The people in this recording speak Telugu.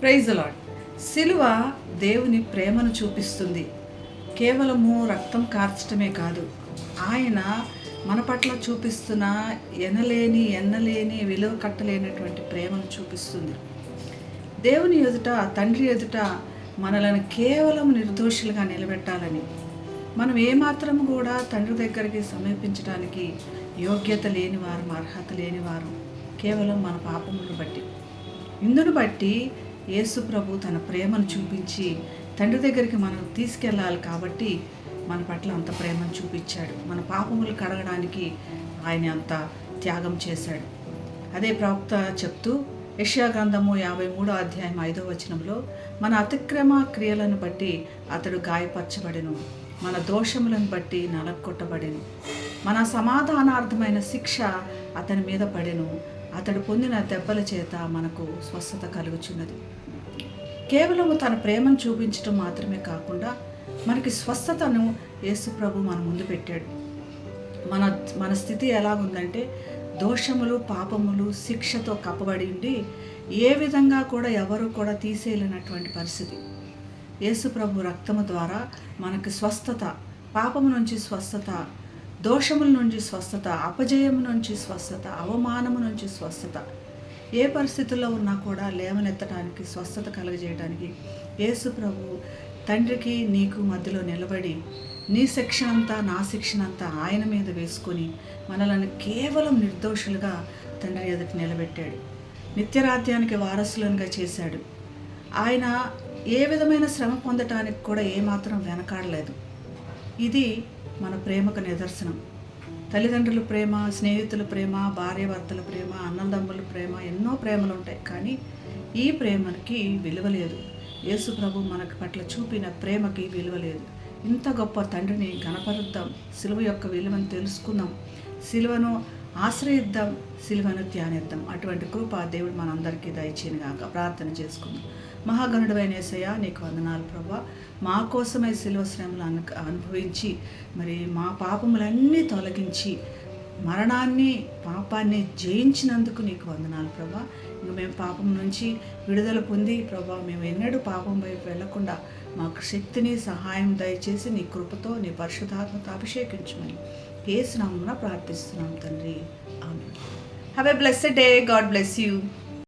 Praise the lord. సిలువ దేవుని ప్రేమను చూపిస్తుంది. కేవలము రక్తం కార్చడమే కాదు, ఆయన మన పట్ల చూపిస్తున్న ఎన్నలేని విలువ కట్టలేనటువంటి ప్రేమను చూపిస్తుంది. దేవుని ఎదుట, తండ్రి ఎదుట మనలను కేవలం నిర్దోషులుగా నిలబెట్టాలని, మనం ఏమాత్రం కూడా తండ్రి దగ్గరికి సమీపించడానికి యోగ్యత లేనివారు, అర్హత లేనివారు, కేవలం మన పాపములను బట్టి. ఇందును బట్టి యేసు ప్రభు తన ప్రేమను చూపించి తండ్రి దగ్గరికి మనం తీసుకెళ్ళాలి కాబట్టి మన పట్ల అంత ప్రేమను చూపించాడు. మన పాపములు కడగడానికి ఆయన అంత త్యాగం చేశాడు. అదే ప్రవక్త చెప్తూ యెషయా గ్రంథము 53వ అధ్యాయం 5వ వచనంలో, మన అతిక్రమ క్రియలను బట్టి అతడు గాయపరచబడెను, మన దోషములను బట్టి నలగొట్టబడెను, మన సమాధానార్థమైన శిక్ష అతని మీద పడెను, అతడు పొందిన దెబ్బల చేత మనకు స్వస్థత కలుగుచున్నది. కేవలం తన ప్రేమను చూపించడం మాత్రమే కాకుండా మనకి స్వస్థతను యేసు ప్రభు మన ముందు పెట్టాడు. మన స్థితి ఎలాగుందంటే, దోషములు, పాపములు, శిక్షతో కప్పబడి ఉండి ఏ విధంగా కూడా ఎవరు కూడా తీసేయలేనటువంటి పరిస్థితి. యేసు ప్రభు రక్తము ద్వారా మనకి స్వస్థత, పాపము నుంచి స్వస్థత, దోషముల నుంచి స్వస్థత, అపజయము నుంచి స్వస్థత, అవమానము నుంచి స్వస్థత. ఏ పరిస్థితుల్లో ఉన్నా కూడా లేవనెత్తడానికి, స్వస్థత కలుగజేయడానికి యేసు ప్రభు తండ్రికి నీకు మధ్యలో నిలబడి నీ శిక్షణ అంతా, నా శిక్షణ అంతా ఆయన మీద వేసుకొని మనలను కేవలం నిర్దోషులుగా తండ్రి ఎదుట నిలబెట్టాడు. నిత్యరాజ్యానికి వారసులుగా చేశాడు. ఆయన ఏ విధమైన శ్రమ పొందటానికి కూడా ఏమాత్రం వెనకాడలేదు. ఇది మన ప్రేమకు నిదర్శనం. తల్లిదండ్రుల ప్రేమ, స్నేహితుల ప్రేమ, భార్యాభర్తల ప్రేమ, అన్నదమ్ముల ప్రేమ, ఎన్నో ప్రేమలు ఉంటాయి. కానీ ఈ ప్రేమకి విలువ లేదు. యేసు ప్రభు మనకు పట్ల చూపిన ప్రేమకి విలువ లేదు. ఇంత గొప్ప తండ్రిని గణపరుద్దాం, సిలువ యొక్క విలువను తెలుసుకుందాం, సిలువను ఆశ్రయిద్దాం, సిలువను ధ్యానిద్దాం. అటువంటి కృప దేవుడు మనందరికీ దయచేయనుగాక. ప్రార్థన చేసుకుందాం. మహాగణుడైన యేసయ్యా, నీకు వందనాలు ప్రభువా. మా కోసమై సిలువ శ్రమలు అనుభవించి మరి మా పాపములన్నీ తొలగించి మరణాన్ని, పాపాన్ని జయించినందుకు నీకు వందనాలు ప్రభా. ఇంక మేము పాపం నుంచి విడుదల పొంది ప్రభా, మేము ఎన్నడూ పాపం వైపు వెళ్లకుండా మాకు శక్తిని, సహాయం దయచేసి నీ కృపతో, నీ పరిశుద్ధాత్మతో అభిషేకించమని యేసు నామమున ప్రార్థిస్తున్నాం తండ్రి. ఆమేన్. Have a blessed day. God bless you.